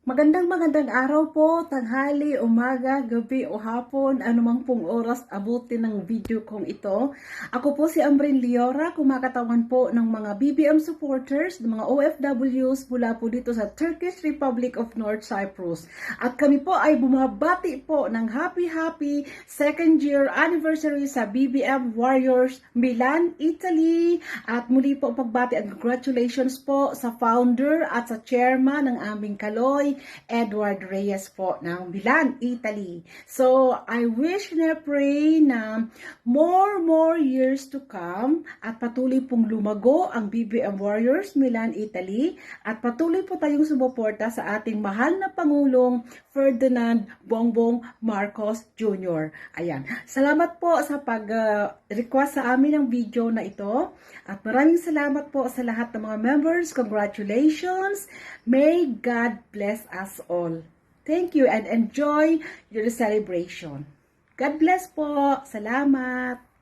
Magandang araw po, tanghali, umaga, gabi o hapon, anumang pong oras abutin ng video kong ito. Ako po si Ambryn Liora, kumakatawan po ng mga BBM supporters, ng mga OFWs mula po dito sa Turkish Republic of North Cyprus. At kami po ay bumabati po ng happy second year anniversary sa BBM Warriors Milan, Italy. At muli po pagbati at congratulations po sa founder at sa chairman ng aming Kaloy, Edward Reyes po ng Milan, Italy. So, I wish and I pray na more years to come at patuloy pong lumago ang BBM Warriors Milan, Italy at patuloy po tayong sumuporta sa ating mahal na Pangulong Ferdinand Bongbong Marcos Jr. Ayan. Salamat po sa pag-request sa amin ng video na ito at maraming salamat po sa lahat ng mga members. Congratulations! May God bless us all. Thank you and enjoy your celebration. God bless po. Salamat.